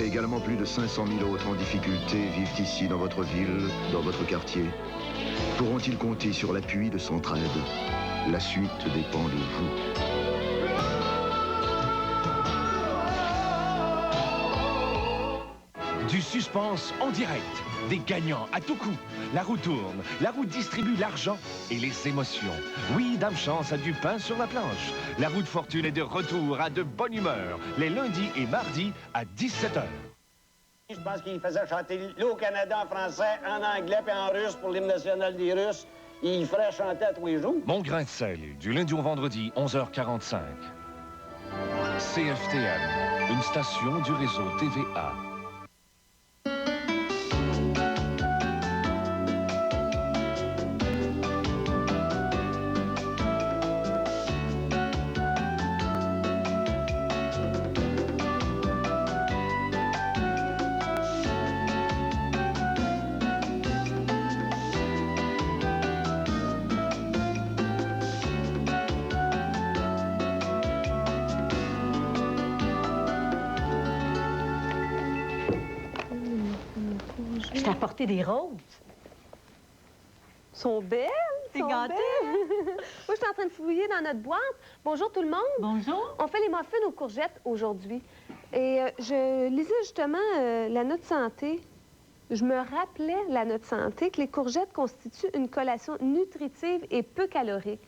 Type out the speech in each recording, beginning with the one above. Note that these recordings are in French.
Mais également plus de 500 000 autres en difficulté vivent ici dans votre ville, dans votre quartier. Pourront-ils compter sur l'appui de Centraide? La suite dépend de vous. Du suspense en direct, des gagnants à tout coup. La roue tourne, la roue distribue l'argent et les émotions. Oui, Dame Chance a du pain sur la planche. La roue de fortune est de retour à de bonne humeur, les lundis et mardis à 17h. Je pense qu'il faisait chanter l'eau au Canada en français, en anglais et en russe pour l'hymne national des Russes. Il ferait chanter à tous les jours. Mon grain de sel, du lundi au vendredi, 11h45. CFTM, une station du réseau TVA. Je t'ai apporté des roses. Sont belles, T'es sont gâtée. belles. Moi, je suis en train de fouiller dans notre boîte. Bonjour tout le monde. Bonjour. On fait les muffins aux courgettes aujourd'hui. Et je lisais justement la note santé. Je me rappelais, la note santé, que les courgettes constituent une collation nutritive et peu calorique.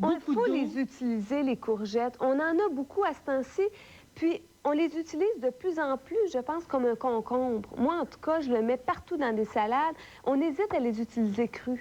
Il faut les utiliser, les courgettes. On en a beaucoup à ce temps-ci. Puis, on les utilise de plus en plus, je pense, comme un concombre. Moi, en tout cas, je le mets partout dans des salades. On hésite à les utiliser crus.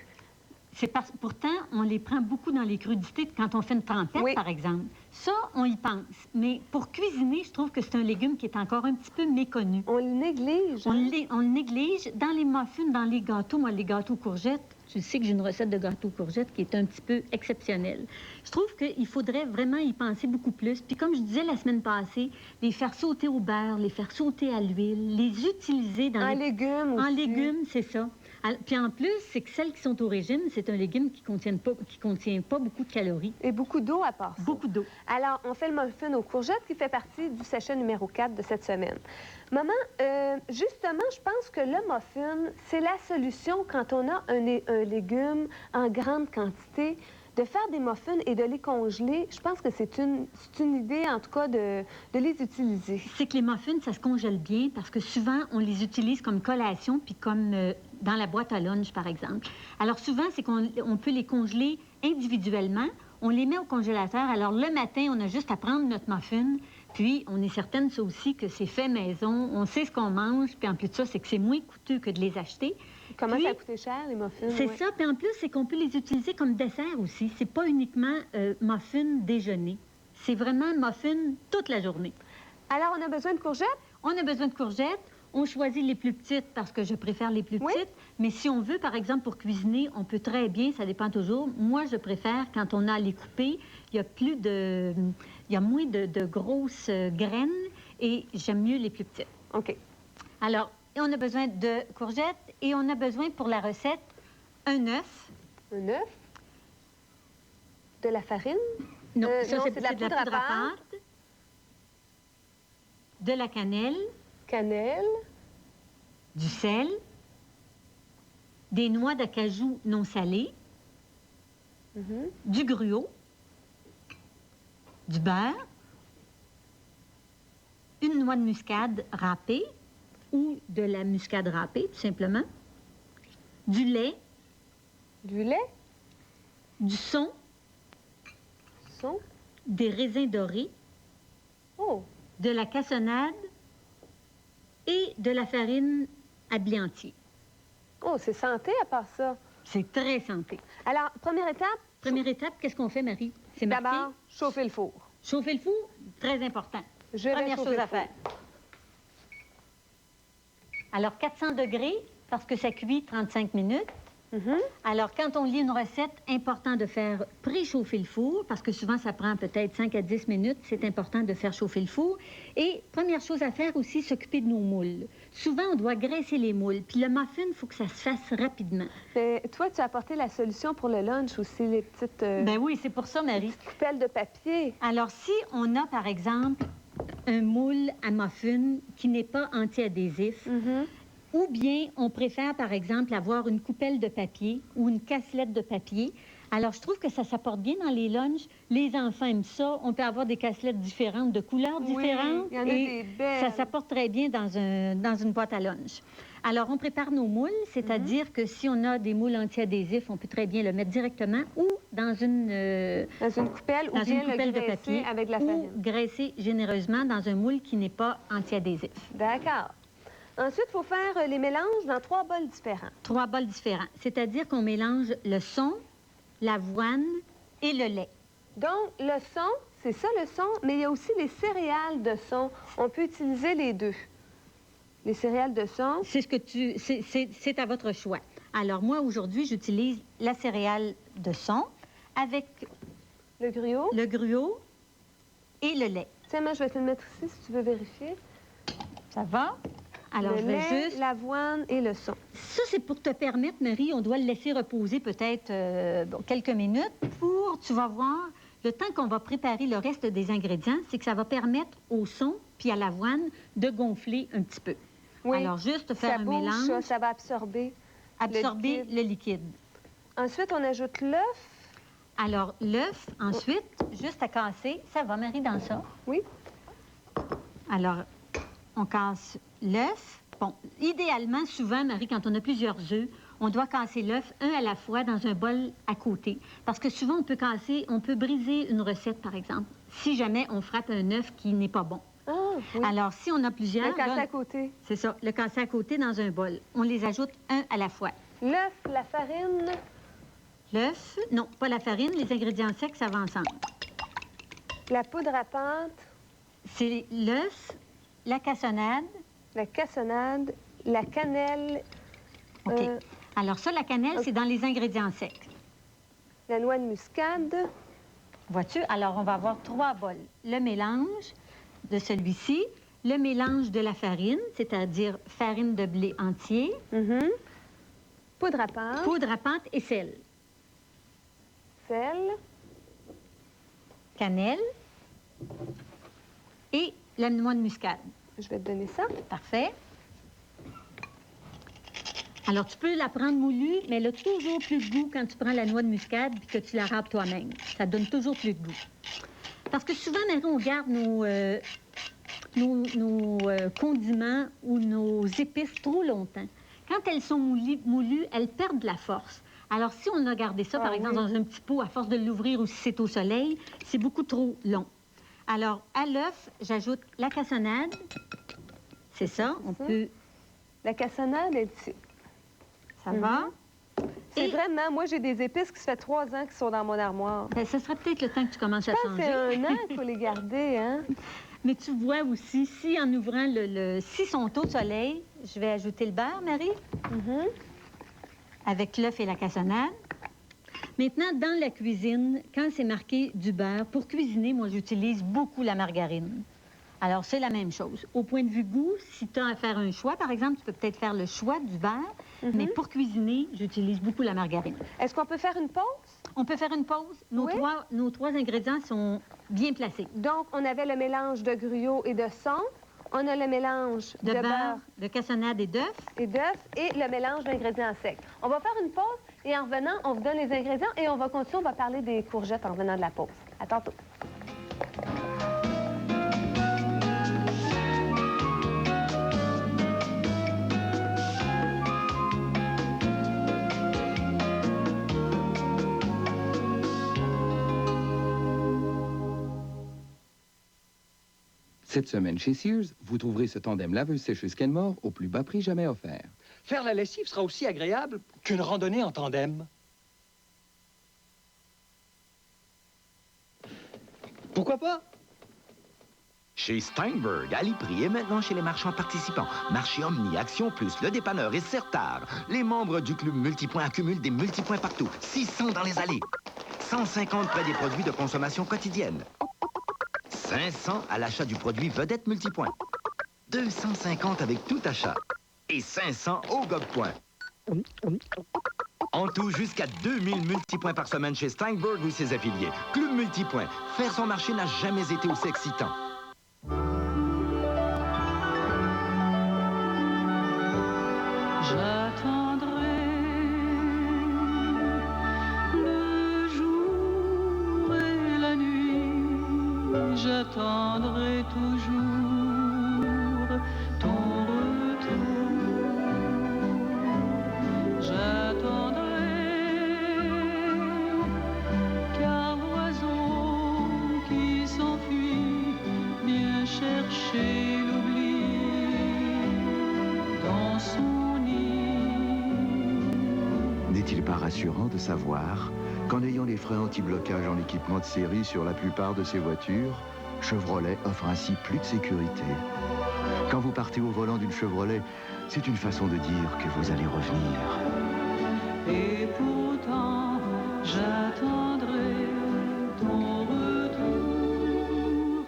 Pourtant, on les prend beaucoup dans les crudités quand on fait une trempette, Oui. par exemple. Ça, on y pense. Mais pour cuisiner, je trouve que c'est un légume qui est encore un petit peu méconnu. On le néglige. On le néglige dans les muffins, dans les gâteaux. Moi, les gâteaux courgettes, tu sais que j'ai une recette de gâteaux courgettes qui est un petit peu exceptionnelle. Je trouve qu'il faudrait vraiment y penser beaucoup plus. Puis comme je disais la semaine passée, les faire sauter au beurre, les faire sauter à l'huile, les utiliser dans En légumes aussi. En légumes, c'est ça. Puis en plus, c'est que celles qui sont au régime, c'est un légume qui contient pas beaucoup de calories. Et beaucoup d'eau à part ça. Beaucoup d'eau. Alors, on fait le muffin aux courgettes qui fait partie du sachet numéro 4 de cette semaine. Maman, justement, je pense que le muffin, c'est la solution quand on a un légume en grande quantité. De faire des muffins et de les congeler, je pense que c'est une idée, en tout cas, de les utiliser. C'est que les muffins, ça se congèle bien parce que souvent, on les utilise comme collation puis comme dans la boîte à lunch, par exemple. Alors souvent, c'est qu'on peut les congeler individuellement. On les met au congélateur. Alors le matin, on a juste à prendre notre muffin. Puis, on est certaine, ça aussi, que c'est fait maison. On sait ce qu'on mange. Puis en plus de ça, c'est que c'est moins coûteux que de les acheter. Comment ça a coûté cher, les muffins? C'est ça. Puis en plus, c'est qu'on peut les utiliser comme dessert aussi. C'est pas uniquement muffin déjeuner. C'est vraiment muffin toute la journée. Alors, on a besoin de courgettes? On a besoin de courgettes. On choisit les plus petites parce que je préfère les plus petites. Mais si on veut, par exemple, pour cuisiner, on peut très bien, ça dépend toujours. Moi, je préfère, quand on a à les couper, il y a moins de grosses graines et j'aime mieux les plus petites. OK. Alors, on a besoin de courgettes et on a besoin pour la recette un œuf. Un œuf? De la farine? Non, non, c'est de la poudre à pâte. De la cannelle. Cannelle. Du sel. Des noix d'acajou non salées. Du gruau. Du beurre. Une noix de muscade râpée ou de la muscade râpée, tout simplement. Du lait. Du lait. Du son. Son. Des raisins dorés. Oh. De la cassonade et de la farine à blé entier. Oh, c'est santé à part ça. C'est très santé. Alors, première étape? Première étape, qu'est-ce qu'on fait, Marie? C'est marqué. D'abord, chauffer le four. Chauffer le four, très important. Première chose à faire. Alors, 400 degrés, parce que ça cuit 35 minutes. Alors, quand on lit une recette, important de faire préchauffer le four, parce que souvent, ça prend peut-être 5 à 10 minutes. C'est important de faire chauffer le four. Et première chose à faire aussi, s'occuper de nos moules. Souvent, on doit graisser les moules. Puis le muffin, il faut que ça se fasse rapidement. Mais toi, tu as apporté la solution pour le lunch aussi, les petites... Ben oui, c'est pour ça, Marie. Petites coupelles de papier. Alors, si on a, par exemple, un moule à muffin qui n'est pas anti-adhésif. Ou bien, on préfère, par exemple, avoir une coupelle de papier ou une casselette de papier. Alors, je trouve que ça s'apporte bien dans les lunchs. Les enfants aiment ça. On peut avoir des cassettes différentes, de couleurs différentes. Il y en a des belles. Ça s'apporte très bien dans une boîte à lunch. Alors, on prépare nos moules, c'est-à-dire que si on a des moules anti-adhésifs, on peut très bien le mettre directement ou dans une coupelle, ou dans bien une coupelle le de papier avec de la ou farine. graisser généreusement dans un moule qui n'est pas anti-adhésif. D'accord. Ensuite, il faut faire les mélanges dans 3 bols différents. 3 bols différents, c'est-à-dire qu'on mélange le son, l'avoine et le lait. Donc, le son, c'est ça le son, mais il y a aussi les céréales de son. On peut utiliser les deux. Les céréales de son. C'est à votre choix. Alors, moi, aujourd'hui, j'utilise la céréale de son avec le gruau et le lait. Tiens, moi, je vais te le mettre ici si tu veux vérifier. Ça va? Alors, le je vais lait, juste... l'avoine et le son. Ça, c'est pour te permettre, Marie, on doit le laisser reposer peut-être quelques minutes pour, tu vas voir, le temps qu'on va préparer le reste des ingrédients, c'est que ça va permettre au son puis à l'avoine de gonfler un petit peu. Oui. Alors, juste faire un mélange. Ça va absorber le liquide. Ensuite, on ajoute l'œuf. Alors, l'œuf, ensuite, juste à casser. Ça va, Marie, dans ça? Oui. Alors, on casse l'œuf. Bon, idéalement, souvent, Marie, quand on a plusieurs œufs, on doit casser l'œuf un à la fois dans un bol à côté. Parce que souvent, on peut briser une recette, par exemple, si jamais on frappe un œuf qui n'est pas bon. Ah, oui. Alors, si on a plusieurs... Le casser à côté. C'est ça, le casser à côté dans un bol. On les ajoute un à la fois. L'œuf, la farine. L'œuf, non, pas la farine, les ingrédients secs, ça va ensemble. La poudre à pâte. C'est l'œuf, la cassonade. La cassonade, la cannelle. OK. Alors ça, la cannelle, c'est dans les ingrédients secs. La noix de muscade. Vois-tu? Alors, on va avoir 3 bols. Le mélange de celui-ci, le mélange de la farine, c'est-à-dire farine de blé entier. Poudre à pâte. Poudre à pâte et sel. Sel. Cannelle. Et la noix de muscade. Je vais te donner ça. Parfait. Alors, tu peux la prendre moulue, mais elle a toujours plus de goût quand tu prends la noix de muscade et que tu la râpes toi-même. Ça donne toujours plus de goût. Parce que souvent, Marie, on garde nos condiments ou nos épices trop longtemps. Quand elles sont moulues, elles perdent de la force. Alors, si on a gardé ça, par exemple, dans un petit pot, à force de l'ouvrir ou si c'est au soleil, c'est beaucoup trop long. Alors, à l'œuf, j'ajoute la cassonade. C'est ça, on peut... La cassonade est ici. Ça va? C'est vraiment... Moi, j'ai des épices qui se fait 3 ans qui sont dans mon armoire. Bien, ce serait peut-être le temps que tu commences à changer. Ça, c'est 1 an qu'il faut les garder, hein? Mais tu vois aussi, si en ouvrant si sont au soleil, je vais ajouter le beurre, Marie, avec l'œuf et la cassonade. Maintenant, dans la cuisine, quand c'est marqué du beurre, pour cuisiner, moi, j'utilise beaucoup la margarine. Alors, c'est la même chose. Au point de vue goût, si tu as à faire un choix, par exemple, tu peux peut-être faire le choix du beurre, mais pour cuisiner, j'utilise beaucoup la margarine. Est-ce qu'on peut faire une pause? On peut faire une pause. Nos trois ingrédients sont bien placés. Donc, on avait le mélange de gruau et de son. On a le mélange de beurre, de cassonade et d'œufs. Et le mélange d'ingrédients secs. On va faire une pause et en revenant, on vous donne les ingrédients et on va continuer, on va parler des courgettes en revenant de la pause. À tantôt. Cette semaine chez Sears, vous trouverez ce tandem laveuse-sécheuse Kenmore au plus bas prix jamais offert. Faire la lessive sera aussi agréable qu'une randonnée en tandem. Pourquoi pas? Chez Steinberg, Aliprix est maintenant chez les marchands participants. Marché Omni, Action Plus, Le Dépanneur et Certar. Les membres du club Multipoint accumulent des multipoints partout. 600 dans les allées. 150 près des produits de consommation quotidienne. 500 à l'achat du produit Vedette Multipoint. 250 avec tout achat. Et 500 au Gobpoint. En tout, jusqu'à 2000 multipoints par semaine chez Steinberg ou ses affiliés. Club Multipoint. Faire son marché n'a jamais été aussi excitant. J'attendrai le jour et la nuit, j'attendrai toujours ton retour. J'attendrai, car l'oiseau qui s'enfuit vient chercher l'oubli dans son nid. N'est-il pas rassurant de savoir qu'en ayant les freins anti-blocage en équipement de série sur la plupart de ses voitures, Chevrolet offre ainsi plus de sécurité. Quand vous partez au volant d'une Chevrolet, c'est une façon de dire que vous allez revenir. Et pourtant, j'attendrai ton retour.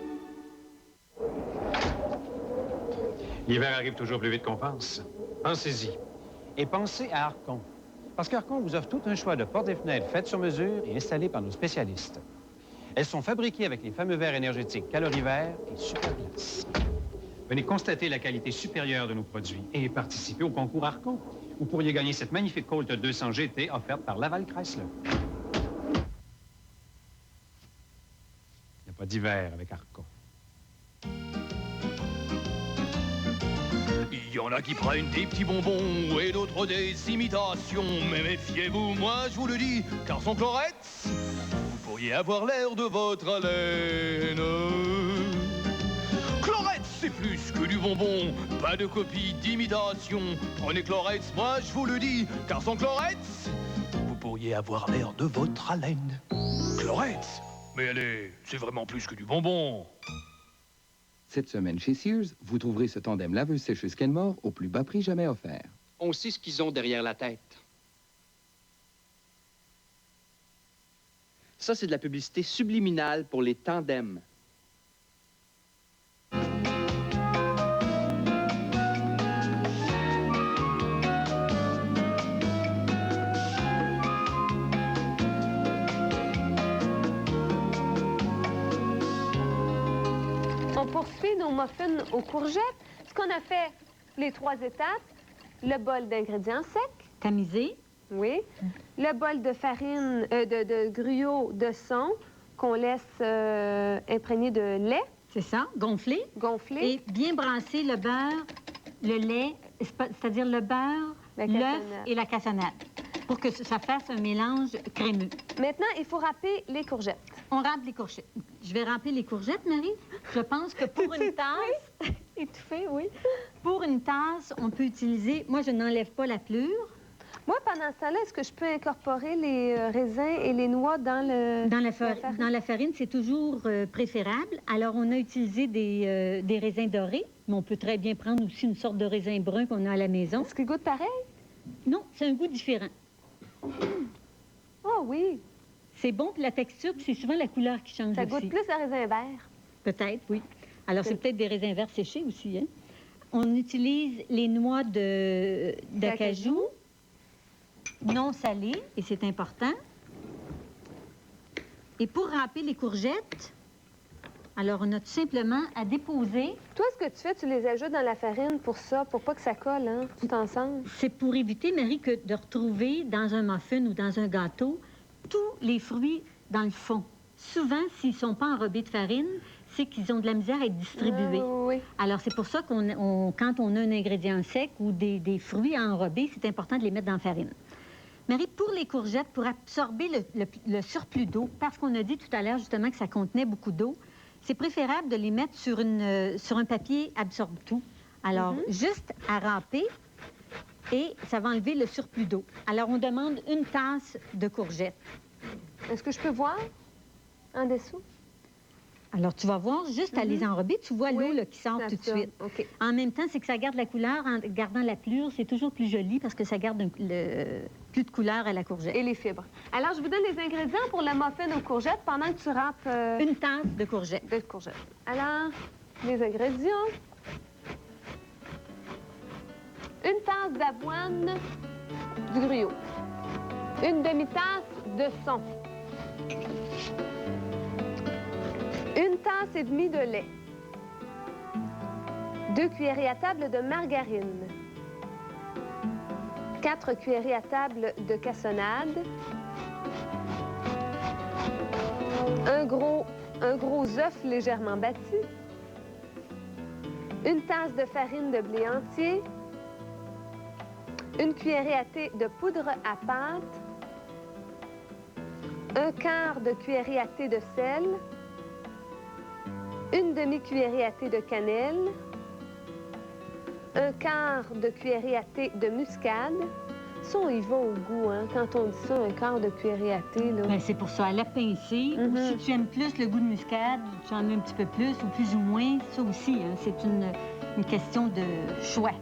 L'hiver arrive toujours plus vite qu'on pense. Pensez-y. Et pensez à Arcon. Parce qu'Arcon vous offre tout un choix de portes et fenêtres faites sur mesure et installées par nos spécialistes. Elles sont fabriquées avec les fameux verres énergétiques Calorivert et Superglace. Venez constater la qualité supérieure de nos produits et participer au concours Arcon. Vous pourriez gagner cette magnifique Colt 200 GT offerte par Laval Chrysler. Il n'y a pas d'hiver avec Arcon. Il y en a qui prennent des petits bonbons et d'autres des imitations. Mais méfiez-vous, moi je vous le dis, car sans Chlorette, vous pourriez avoir l'air de votre haleine. Chlorette, c'est plus que du bonbon, pas de copie d'imitation. Prenez Chlorette, moi je vous le dis, car sans Chlorette, vous pourriez avoir l'air de votre haleine. Chlorette, mais allez, c'est vraiment plus que du bonbon. Cette semaine chez Sears, vous trouverez ce tandem laveuse-sécheuse Kenmore au plus bas prix jamais offert. On sait ce qu'ils ont derrière la tête. Ça, c'est de la publicité subliminale pour les tandems. On poursuit nos muffins aux courgettes. Ce qu'on a fait, les 3 étapes, le bol d'ingrédients secs. Tamisé. Oui. Le bol de farine, de gruau de son qu'on laisse imprégner de lait. C'est ça, gonflé. Gonflé. Et bien brasser le beurre, le lait, c'est-à-dire le beurre, l'œuf et la cassonade, pour que ça fasse un mélange crémeux. Maintenant, il faut râper les courgettes. On râpe les courgettes. Je vais râper les courgettes, Marie. Je pense que pour une tasse... Étouffé, oui. Pour une tasse, on peut utiliser... Moi, je n'enlève pas la pelure. Moi, pendant ce temps-là, est-ce que je peux incorporer les raisins et les noix dans le... Dans la farine, c'est toujours préférable. Alors, on a utilisé des raisins dorés, mais on peut très bien prendre aussi une sorte de raisin brun qu'on a à la maison. Est-ce qu'il goûte pareil? Non, c'est un goût différent. Oh oui! C'est bon pour la texture, puis c'est souvent la couleur qui change Ça aussi. goûte plus le raisin vert. Peut-être, oui. Alors, c'est peut-être des raisins verts séchés aussi, hein? On utilise les noix d'acajou, non salées, et c'est important. Et pour râper les courgettes, alors on a tout simplement à déposer... Toi, ce que tu fais, tu les ajoutes dans la farine pour ça, pour pas que ça colle, hein, tout ensemble. C'est pour éviter, Marie, que de retrouver dans un muffin ou dans un gâteau tous les fruits dans le fond. Souvent, s'ils ne sont pas enrobés de farine, c'est qu'ils ont de la misère à être distribués. Oui. Alors, c'est pour ça quand on a un ingrédient sec ou des fruits à enrober, c'est important de les mettre dans la farine. Marie, pour les courgettes, pour absorber le surplus d'eau, parce qu'on a dit tout à l'heure justement que ça contenait beaucoup d'eau, c'est préférable de les mettre sur un papier absorbe-tout. Alors, juste à râper et ça va enlever le surplus d'eau. Alors, on demande une tasse de courgettes. Est-ce que je peux voir en dessous? Alors, tu vas voir, juste à les enrober, tu vois l'eau qui sort tout de suite. Okay. En même temps, c'est que ça garde la couleur. En gardant la pelure, c'est toujours plus joli parce que ça garde plus de couleur à la courgette. Et les fibres. Alors, je vous donne les ingrédients pour le muffin aux courgettes pendant que tu râpes... Une tasse de courgettes. Alors, les ingrédients. Une tasse d'avoine du gruau. Une demi-tasse de son. Une tasse et demie de lait. 2 cuillerées à table de margarine. 4 cuillerées à table de cassonade, un gros œuf légèrement bâti, une tasse de farine de blé entier, une cuillerée à thé de poudre à pâte, un quart de cuillerée à thé de sel, une demi-cuillerée à thé de cannelle, un quart de cuillerée à thé de muscade. Ça, on y va au goût, hein? Quand on dit ça, un quart de cuillerée à thé, là. Bien, c'est pour ça, à la pincée. Ou si tu aimes plus le goût de muscade, tu en mets un petit peu plus ou plus ou moins, ça aussi, hein, c'est une question de choix.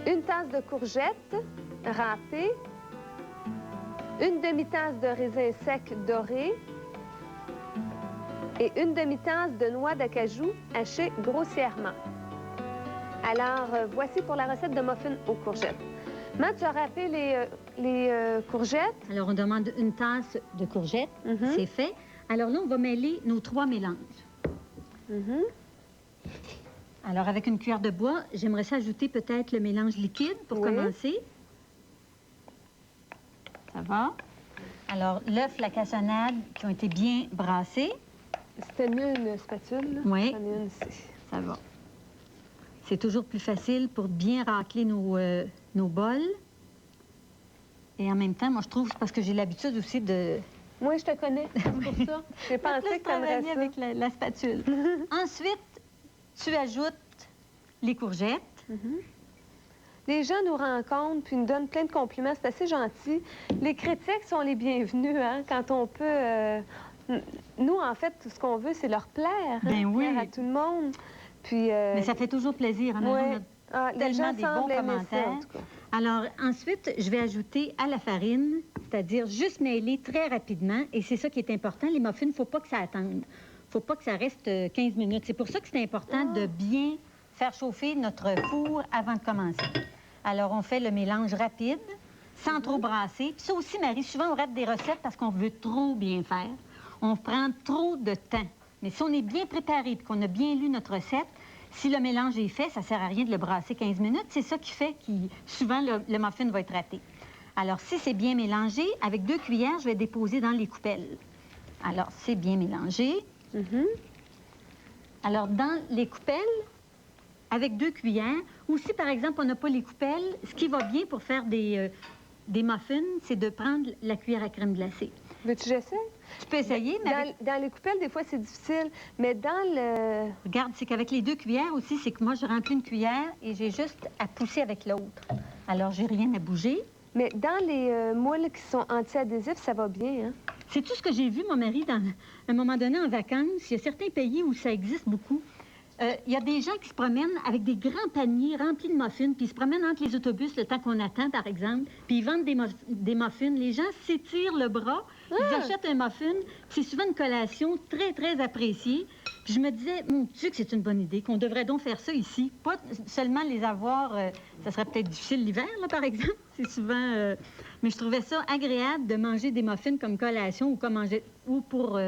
Une tasse de courgettes râpées, une demi-tasse de raisins secs dorés et une demi-tasse de noix d'acajou hachées grossièrement. Alors, voici pour la recette de muffins aux courgettes. Matt, tu as râpé les courgettes? Alors, on demande une tasse de courgettes. C'est fait. Alors là, on va mêler nos 3 mélanges. Alors, avec une cuillère de bois, j'aimerais ça ajouter peut-être le mélange liquide pour commencer. Ça va. Alors, l'œuf, la cassonade qui ont été bien brassés. C'était mieux une spatule? Oui. J'en ai une ici. Ça va. C'est toujours plus facile pour bien racler nos bols. Et en même temps, moi, je trouve, c'est parce que j'ai l'habitude aussi de... Moi, je te connais, c'est pour ça. J'ai pensé que tu aimerais ça. avec la spatule. Ensuite, tu ajoutes les courgettes. Les gens nous rencontrent puis nous donnent plein de compliments. C'est assez gentil. Les critiques sont les bienvenus, hein, quand on peut... Nous, en fait, tout ce qu'on veut, c'est leur plaire. Ben oui. Plaire à tout le monde. Puis, mais ça fait toujours plaisir. Hein, ouais. On a tellement des bons commentaires. Alors, ensuite, je vais ajouter à la farine, c'est-à-dire juste mêler très rapidement. Et c'est ça qui est important. Les muffins, il ne faut pas que ça attende. Il ne faut pas que ça reste 15 minutes. C'est pour ça que c'est important de bien faire chauffer notre four avant de commencer. Alors, on fait le mélange rapide, sans trop brasser. Puis ça aussi, Marie, souvent, on rate des recettes parce qu'on veut trop bien faire. On prend trop de temps. Mais si on est bien préparé et qu'on a bien lu notre recette, si le mélange est fait, ça ne sert à rien de le brasser 15 minutes. C'est ça qui fait que souvent, le muffin va être raté. Alors, si c'est bien mélangé, avec 2 cuillères, je vais déposer dans les coupelles. Alors, c'est bien mélangé. Alors, dans les coupelles, avec 2 cuillères, ou si, par exemple, on n'a pas les coupelles, ce qui va bien pour faire des muffins, c'est de prendre la cuillère à crème glacée. Veux-tu que j'essaie? Tu peux essayer, mais... Dans les coupelles, des fois, c'est difficile, mais dans le... Regarde, c'est qu'avec les 2 cuillères aussi, c'est que moi, je remplis une cuillère et j'ai juste à pousser avec l'autre. Alors, j'ai rien à bouger. Mais dans les moules qui sont anti-adhésifs, ça va bien, hein? C'est tout ce que j'ai vu, mon mari, à un moment donné, en vacances. Il y a certains pays où ça existe beaucoup. Il y a des gens qui se promènent avec des grands paniers remplis de muffins, puis ils se promènent entre les autobus le temps qu'on attend, par exemple, puis ils vendent des muffins. Les gens s'étirent le bras, ils achètent un muffin. C'est souvent une collation très, très appréciée. Puis je me disais, mon Dieu, que c'est une bonne idée, qu'on devrait donc faire ça ici. Pas seulement les avoir, ça serait peut-être difficile l'hiver, là, par exemple. C'est souvent... mais je trouvais ça agréable de manger des muffins comme collation ou pour...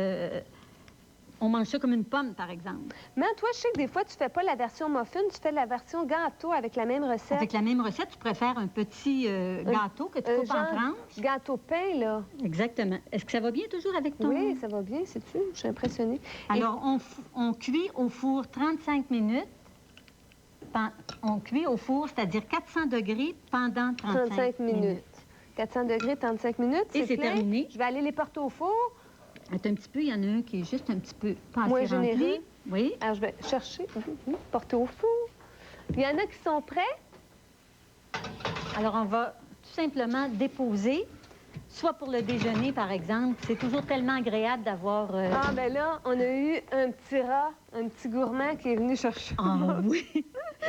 on mange ça comme une pomme, par exemple. Mais toi, je sais que des fois, tu fais pas la version muffin, tu fais la version gâteau avec la même recette. Avec la même recette, tu préfères un petit gâteau que tu coupes en tranches. Gâteau pain, là. Exactement. Est-ce que ça va bien toujours avec ton... Oui, ça va bien, sais-tu? Je suis impressionnée. Alors, on cuit au four 35 minutes. On cuit au four, c'est-à-dire 400 degrés pendant 35 minutes. 400 degrés, 35 minutes, et c'est terminé. Je vais aller les porter au four. Attends un petit peu, il y en a un qui est juste un petit peu pas moins assez rempli. généreux. Oui. Alors, je vais chercher, porter au four. Il y en a qui sont prêts. Alors, on va tout simplement déposer, soit pour le déjeuner, par exemple. C'est toujours tellement agréable d'avoir... Ah, ben là, on a eu un petit rat, un petit gourmand qui est venu chercher. Ah oui!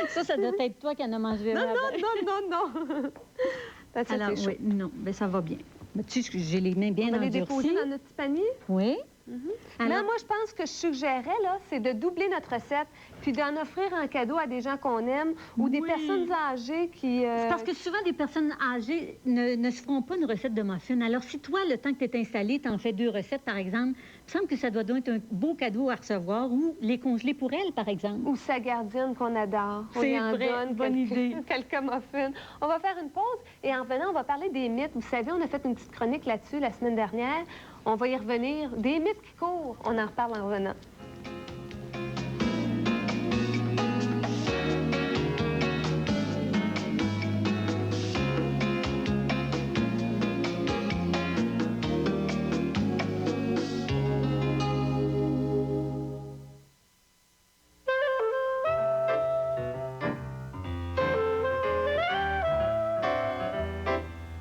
Ça doit être toi qui en as mangé. Non. Alors, oui, non, ben ça va bien. Mais tu sais, j'ai les mains bien endurcies. On va les déposer dans notre petit panier? Oui. Alors, moi, je pense que je suggérerais, là, c'est de doubler notre recette. puis d'en offrir un cadeau à des gens qu'on aime ou des personnes âgées qui... C'est parce que souvent, des personnes âgées ne se feront pas une recette de muffins. Alors, si toi, le temps que tu es installé, tu en fais 2 recettes, par exemple, il me semble que ça doit être un beau cadeau à recevoir ou les congeler pour elle, par exemple. Ou sa gardienne qu'on adore. C'est vrai, bonne idée. Quelques muffins. On va faire une pause et en revenant, on va parler des mythes. Vous savez, on a fait une petite chronique là-dessus la semaine dernière. On va y revenir. Des mythes qui courent. On en reparle en revenant.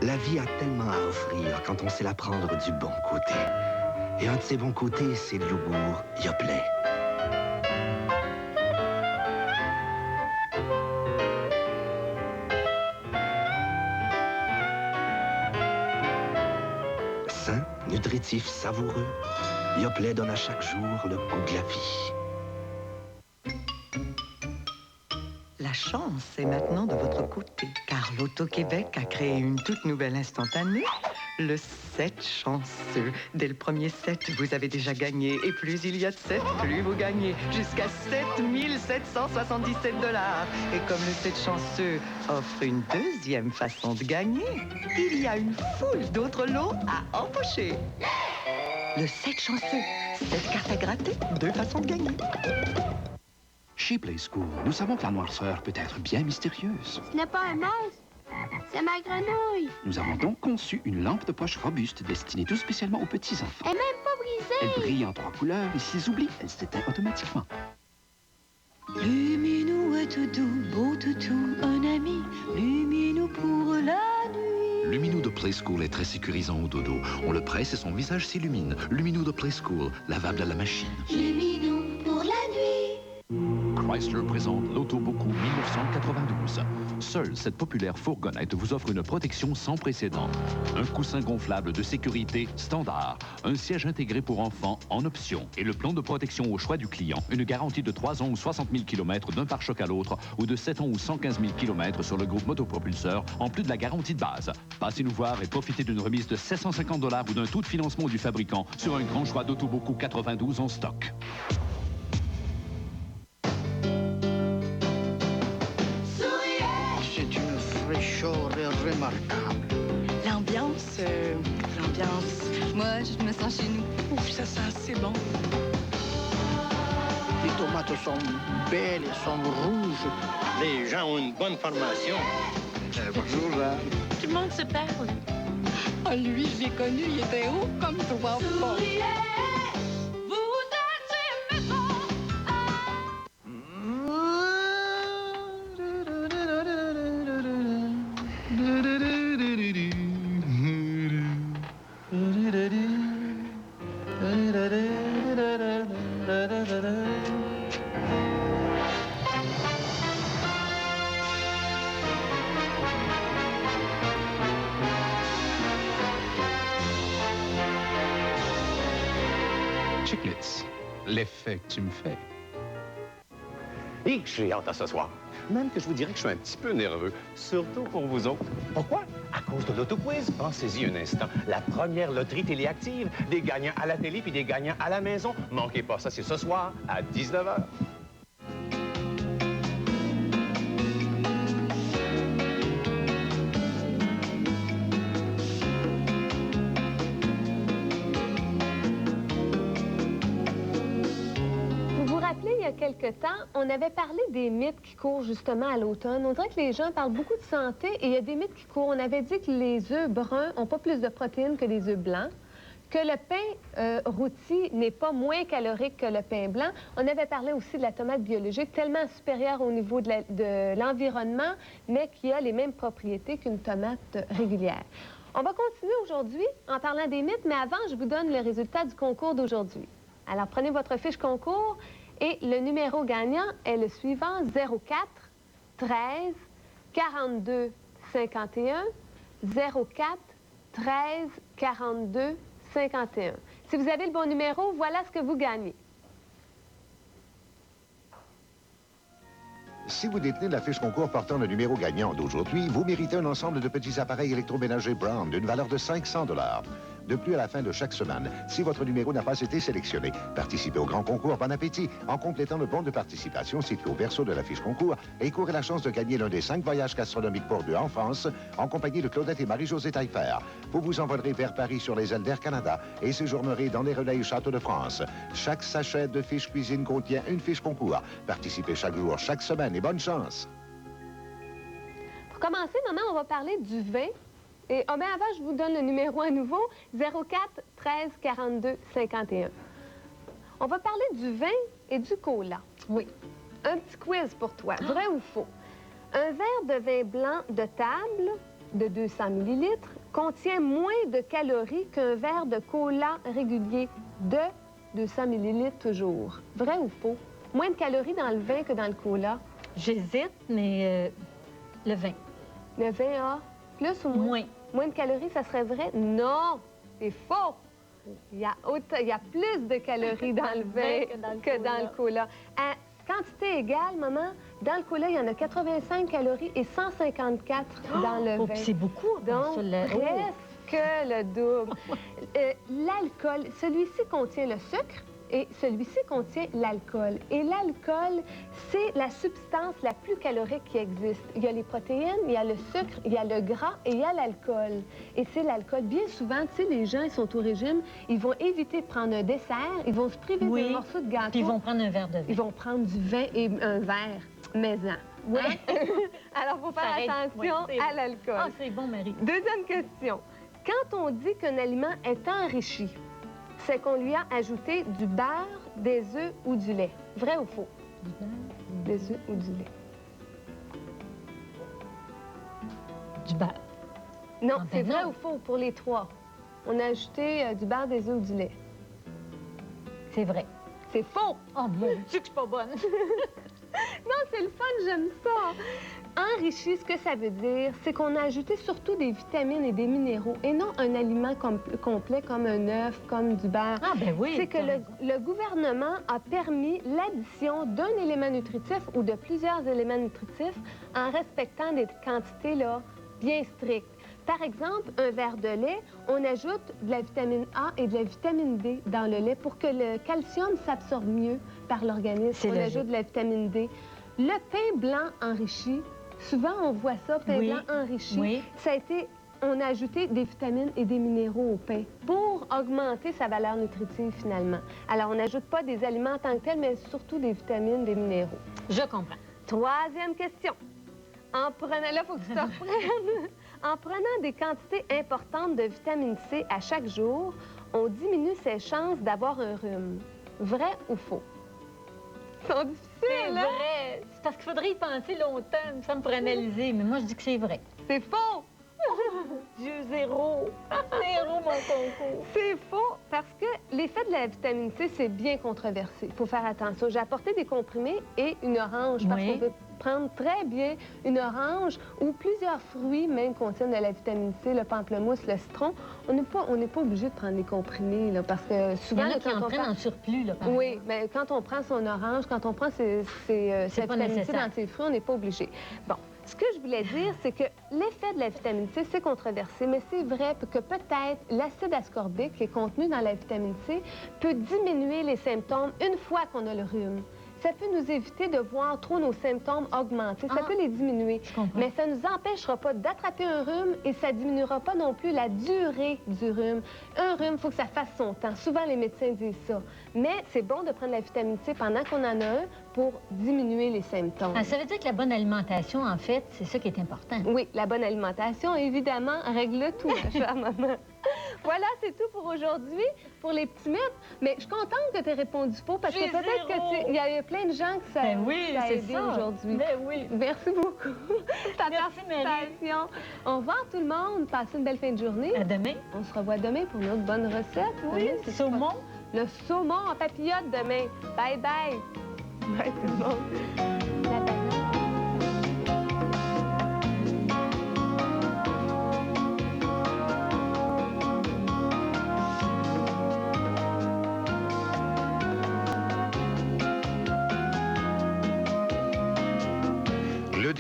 La vie a tellement à offrir quand on sait la prendre du bon côté. Et un de ces bons côtés, c'est le yogourt Yoplait. Sain, nutritif, savoureux, Yoplait donne à chaque jour le goût de la vie. La chance est maintenant de votre côté, car l'Auto-Québec a créé une toute nouvelle instantanée, le 7 chanceux. Dès le premier 7, vous avez déjà gagné, et plus il y a de 7, plus vous gagnez, jusqu'à 7 777 $. Et comme le 7 chanceux offre une deuxième façon de gagner, il y a une foule d'autres lots à empocher. Le 7 chanceux, 7 cartes à gratter, 2 façons de gagner. Chez Playskool, nous savons que la noirceur peut être bien mystérieuse. Ce n'est pas un monstre, c'est ma grenouille. Nous avons donc conçu une lampe de poche robuste destinée tout spécialement aux petits-enfants. Elle n'est même pas brisée. Elle brille en 3 couleurs et s'ils oublient, elle s'éteint automatiquement. Luminou est tout doux, beau toutou, un ami. Luminou pour la nuit. Luminou de Playskool est très sécurisant au dodo. On le presse et son visage s'illumine. Luminou de Playskool, lavable à la machine. Luminou pour la nuit. Chrysler présente l'Autoboku 1992. Seule cette populaire fourgonnette vous offre une protection sans précédent. Un coussin gonflable de sécurité standard, un siège intégré pour enfants en option et le plan de protection au choix du client. Une garantie de 3 ans ou 60 000 km d'un pare-choc à l'autre ou de 7 ans ou 115 000 km sur le groupe motopropulseur en plus de la garantie de base. Passez nous voir et profitez d'une remise de 750 $ ou d'un taux de financement du fabricant sur un grand choix d'Autoboku 92 en stock. C'est une fraîcheur remarquable. L'ambiance, moi, je me sens chez nous. Ouf, ça sent assez bon. Les tomates sont belles, elles sont rouges. Les gens ont une bonne formation. Bonjour, Jeanne. Tout le monde se parle. Ah, lui, je l'ai connu, il était haut comme 3 pommes. Chiclets, l'effet que tu me fais. Et que j'ai hâte à ce soir. Même que je vous dirais que je suis un petit peu nerveux, surtout pour vous autres. Pourquoi? À cause de l'auto-quiz. Pensez-y un instant. La première loterie téléactive, des gagnants à la télé puis des gagnants à la maison. Manquez pas ça, c'est ce soir à 19h. Quelque temps, on avait parlé des mythes qui courent justement à l'automne. On dirait que les gens parlent beaucoup de santé et il y a des mythes qui courent. On avait dit que les œufs bruns n'ont pas plus de protéines que les œufs blancs, que le pain rôti n'est pas moins calorique que le pain blanc. On avait parlé aussi de la tomate biologique, tellement supérieure au niveau de l'environnement, mais qui a les mêmes propriétés qu'une tomate régulière. On va continuer aujourd'hui en parlant des mythes, mais avant, je vous donne le résultat du concours d'aujourd'hui. Alors, prenez votre fiche concours. Et le numéro gagnant est le suivant, 04 13 42 51 04 13 42 51. Si vous avez le bon numéro, voilà ce que vous gagnez. Si vous détenez la fiche concours portant le numéro gagnant d'aujourd'hui, vous méritez un ensemble de petits appareils électroménagers Brown d'une valeur de 500 $. De plus, à la fin de chaque semaine, si votre numéro n'a pas été sélectionné, participez au grand concours Bon Appétit en complétant le bon de participation situé au verso de la fiche concours et courez la chance de gagner l'un des 5 voyages gastronomiques pour 2 en France en compagnie de Claudette et Marie-Josée Taillefer. Vous vous envolerez vers Paris sur les ailes d'Air Canada et séjournerez dans les relais Château de France. Chaque sachet de fiche cuisine contient une fiche concours. Participez chaque jour, chaque semaine et bonne chance. Pour commencer, maman, on va parler du vin. Et mais avant, je vous donne le numéro à nouveau, 04 13 42 51. On va parler du vin et du cola. Oui. Un petit quiz pour toi, vrai ou faux? Un verre de vin blanc de table de 200 ml contient moins de calories qu'un verre de cola régulier de 200 ml toujours. Vrai ou faux? Moins de calories dans le vin que dans le cola? J'hésite, mais le vin. Le vin a plus ou moins? Moins. Moins de calories, ça serait vrai? Non, c'est faux. Il y a plus de calories dans le vin que dans le cola. À quantité égale, maman, dans le cola, il y en a 85 calories et 154 dans le vin. C'est beaucoup. Donc, presque le double. L'alcool, celui-ci contient le sucre et celui-ci contient l'alcool. Et l'alcool, c'est la substance la plus calorique qui existe. Il y a les protéines, il y a le sucre, il y a le gras et il y a l'alcool. Et c'est l'alcool. Bien souvent, tu sais, les gens, ils sont au régime, ils vont éviter de prendre un dessert, ils vont se priver d'un morceau de gâteau. Puis ils vont prendre un verre de vin. Ils vont prendre du vin et un verre maison. Oui. Alors, il faut faire attention à l'alcool. Ah, c'est bon, Marie. Deuxième question. Quand on dit qu'un aliment est enrichi, c'est qu'on lui a ajouté du beurre, des œufs ou du lait. Vrai ou faux? Du beurre, des œufs ou du lait. Du beurre. Non, c'est vrai ou faux pour les trois? On a ajouté du beurre, des œufs ou du lait. C'est vrai. C'est faux! Oh mon Dieu, que je suis pas bonne! Non, c'est le fun, j'aime ça! Enrichi, ce que ça veut dire, c'est qu'on a ajouté surtout des vitamines et des minéraux, et non un aliment complet comme un œuf, comme du beurre. Ah, ben oui! C'est que le gouvernement a permis l'addition d'un élément nutritif ou de plusieurs éléments nutritifs en respectant des quantités là, bien strictes. Par exemple, un verre de lait, on ajoute de la vitamine A et de la vitamine D dans le lait pour que le calcium s'absorbe mieux par l'organisme. On ajoute de la vitamine D. Le pain blanc enrichi, souvent on voit ça, pain blanc enrichi, ça a été, on a ajouté des vitamines et des minéraux au pain pour augmenter sa valeur nutritive finalement. Alors, on n'ajoute pas des aliments en tant que tels, mais surtout des vitamines, des minéraux. Je comprends. Troisième question. Là, il faut que tu te reprennes. En prenant des quantités importantes de vitamine C à chaque jour, on diminue ses chances d'avoir un rhume. Vrai ou faux? Ils sont difficiles, C'est vrai. C'est parce qu'il faudrait y penser longtemps, ça me pour analyser, mais moi, je dis que c'est vrai. C'est faux! Dieu, zéro. Zéro, mon concours. C'est faux parce que l'effet de la vitamine C, c'est bien controversé. Il faut faire attention. J'ai apporté des comprimés et une orange parce qu'on peut prendre très bien une orange ou plusieurs fruits même contiennent de la vitamine C, le pamplemousse, le citron. On n'est pas obligé de prendre des comprimés là, parce que souvent... Il y en a qui en prennent en surplus. Là, oui, mais quand on prend son orange, quand on prend sa vitamine C dans ses fruits, on n'est pas obligé. Bon. Ce que je voulais dire, c'est que l'effet de la vitamine C, c'est controversé, mais c'est vrai que peut-être l'acide ascorbique qui est contenu dans la vitamine C peut diminuer les symptômes une fois qu'on a le rhume. Ça peut nous éviter de voir trop nos symptômes augmenter. Ça peut les diminuer. Mais ça ne nous empêchera pas d'attraper un rhume et ça ne diminuera pas non plus la durée du rhume. Un rhume, il faut que ça fasse son temps. Souvent, les médecins disent ça. Mais c'est bon de prendre la vitamine C pendant qu'on en a un pour diminuer les symptômes. Ah, ça veut dire que la bonne alimentation, en fait, c'est ça qui est important. Oui, la bonne alimentation, évidemment, règle tout, ma chère maman. Voilà, c'est tout pour aujourd'hui, pour les petits mythes. Mais je suis contente que tu aies répondu faux parce que peut-être qu'il y a eu plein de gens que ça, ça a aidé aujourd'hui. Ben oui. Merci beaucoup. Merci, Marie. Au revoir tout le monde. Passez une belle fin de journée. À demain. On se revoit demain pour notre bonne recette. Oui, le saumon. Le saumon en papillote demain. Bye bye. Bye tout le monde. La banane.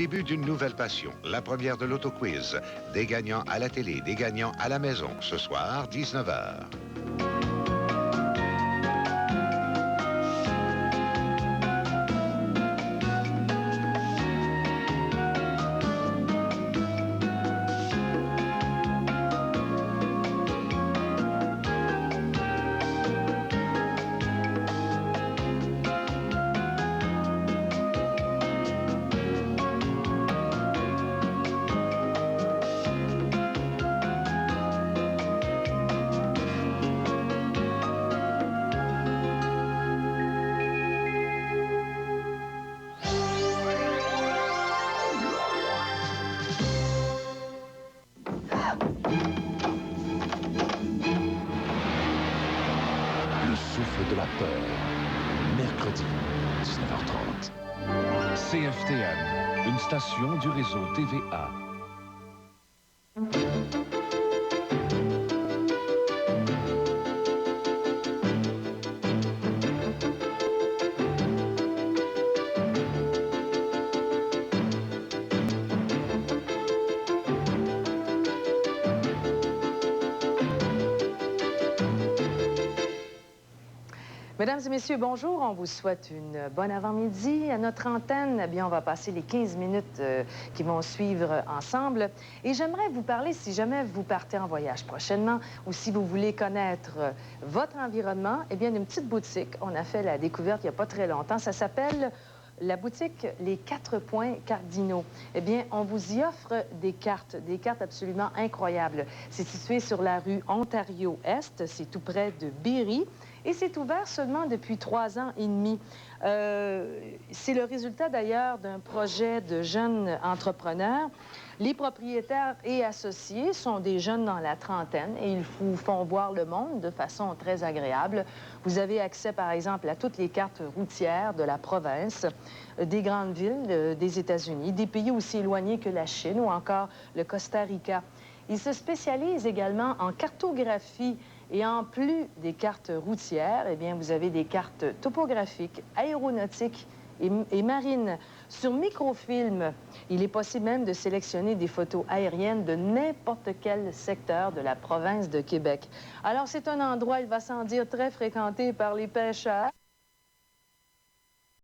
début d'une nouvelle passion, la première de l'auto-quiz. Des gagnants à la télé, des gagnants à la maison. Ce soir, 19h. Le souffle de la peur. Mercredi, 19h30. CFTM, une station du réseau TVA. Mesdames et messieurs, bonjour. On vous souhaite une bonne avant-midi. À notre antenne, eh bien, on va passer les 15 minutes qui vont suivre ensemble. Et j'aimerais vous parler, si jamais vous partez en voyage prochainement ou si vous voulez connaître votre environnement, eh bien, d'une petite boutique. On a fait la découverte il n'y a pas très longtemps. Ça s'appelle la boutique Les 4 points cardinaux. Eh bien, on vous y offre des cartes absolument incroyables. C'est situé sur la rue Ontario-Est, c'est tout près de Berry. Et c'est ouvert seulement depuis 3 ans et demi. C'est le résultat d'ailleurs d'un projet de jeunes entrepreneurs. Les propriétaires et associés sont des jeunes dans la trentaine et ils vous font voir le monde de façon très agréable. Vous avez accès, par exemple, à toutes les cartes routières de la province, des grandes villes des États-Unis, des pays aussi éloignés que la Chine ou encore le Costa Rica. Ils se spécialisent également en cartographie. Et en plus des cartes routières, eh bien, vous avez des cartes topographiques, aéronautiques et marines. Sur microfilm, il est possible même de sélectionner des photos aériennes de n'importe quel secteur de la province de Québec. Alors, c'est un endroit, il va sans dire, très fréquenté par les pêcheurs.